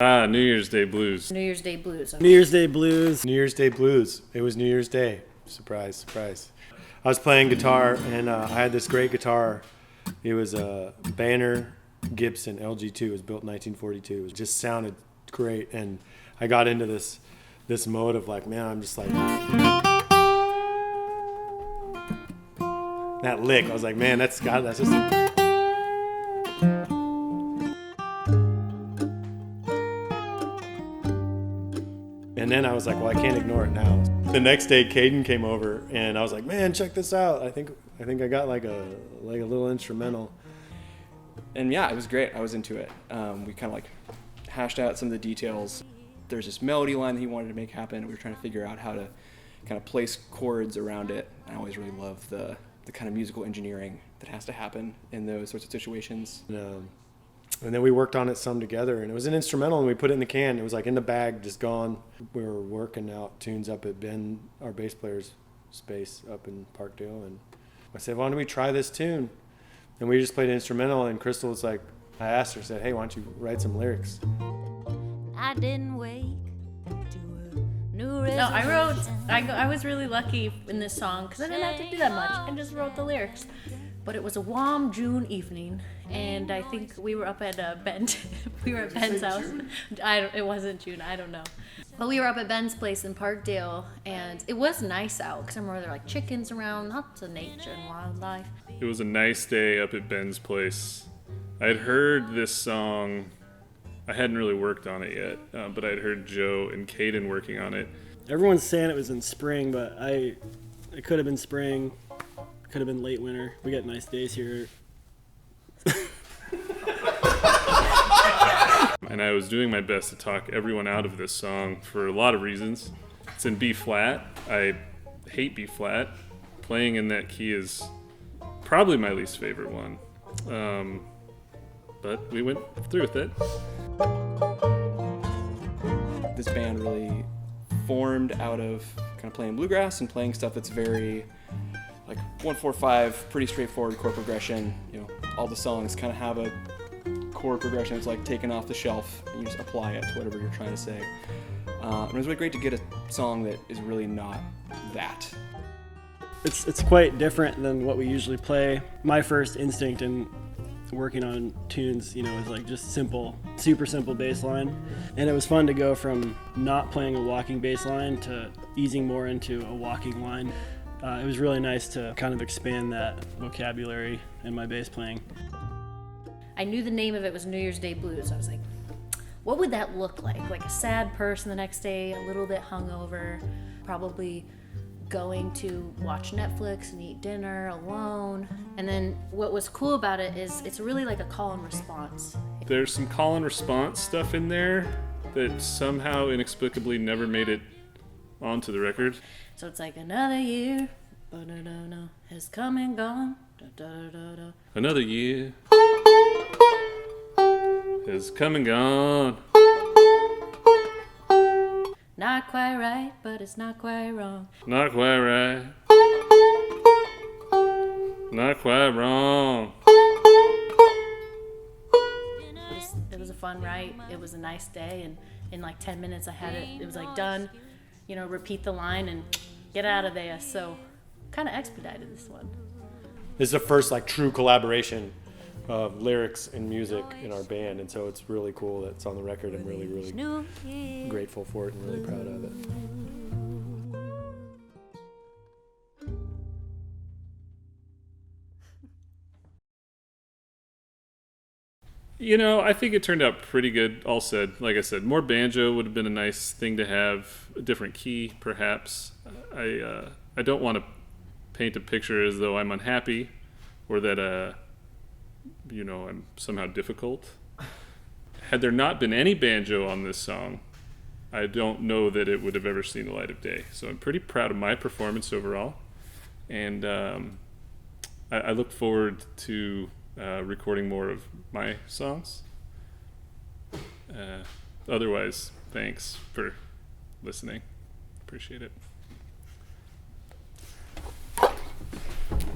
New Year's Day Blues. New Year's Day Blues. Okay. New Year's Day Blues. New Year's Day Blues. It was New Year's Day. Surprise, surprise. I was playing guitar, and I had this great guitar. It was a Banner Gibson LG2. It was built in 1942. It just sounded great, and I got into this mode of like, man, I'm just like that lick. I was like, man, that's just. And then I was like, well, I can't ignore it now. The next day, Kaden came over, and I was like, man, check this out. I think I got like a little instrumental. And yeah, it was great. I was into it. We kind of like hashed out some of the details. There's this melody line that he wanted to make happen. We were trying to figure out how to kind of place chords around it. I always really love the kind of musical engineering that has to happen in those sorts of situations. And then we worked on it some together, and it was an instrumental, and we put it in the can. It was like in the bag, just gone. We were working out tunes up at Ben, our bass player's space up in Parkdale, and I said, why don't we try this tune? And we just played an instrumental, and Crystal was like, I asked her, said, hey, why don't you write some lyrics? I didn't wake to a new resolution. No, I was really lucky in this song because I didn't have to do that much. I just wrote the lyrics. But it was a warm June evening, and I think we were up at Ben's. We were at Ben's house. It wasn't June. I don't know. But we were up at Ben's place in Parkdale, and it was nice out because I remember there were like chickens around, lots of nature and wildlife. It was a nice day up at Ben's place. I'd heard this song. I hadn't really worked on it yet, but I'd heard Joe and Kaden working on it. Everyone's saying it was in spring, but it could have been spring. Could have been late winter. We got nice days here. And I was doing my best to talk everyone out of this song for a lot of reasons. It's in B flat. I hate B flat. Playing in that key is probably my least favorite one. But we went through with it. This band really formed out of kind of playing bluegrass and playing stuff that's very like 1-4-5, pretty straightforward chord progression. You know, all the songs kind of have a chord progression that's like taken off the shelf, and you just apply it to whatever you're trying to say. And it was really great to get a song that is really not that. It's quite different than what we usually play. My first instinct in working on tunes, is like just simple, super simple bass line. And it was fun to go from not playing a walking bass line to easing more into a walking line. It was really nice to kind of expand that vocabulary in my bass playing. I knew the name of it was New Year's Day Blues. I was like, what would that look like? Like a sad person the next day, a little bit hungover, probably going to watch Netflix and eat dinner alone. And then what was cool about it is it's really like a call and response. There's some call and response stuff in there that somehow inexplicably never made it onto the record. So it's like another year has come and gone. Another year has come and gone. Not quite right, but it's not quite wrong. Not quite right. Not quite wrong. It was a fun write. It was a nice day, and in like 10 minutes I had it. It was like done. Repeat the line and get out of there. So kind of expedited this one. This is the first like true collaboration of lyrics and music in our band, and so it's really cool that it's on the record. I'm really, really grateful for it and really proud of it. I think it turned out pretty good, all said. Like I said, more banjo would have been a nice thing to have, a different key, perhaps. I don't want to paint a picture as though I'm unhappy or that, I'm somehow difficult. Had there not been any banjo on this song, I don't know that it would have ever seen the light of day. So I'm pretty proud of my performance overall. And I look forward to recording more of my songs. Otherwise, thanks for listening. Appreciate it.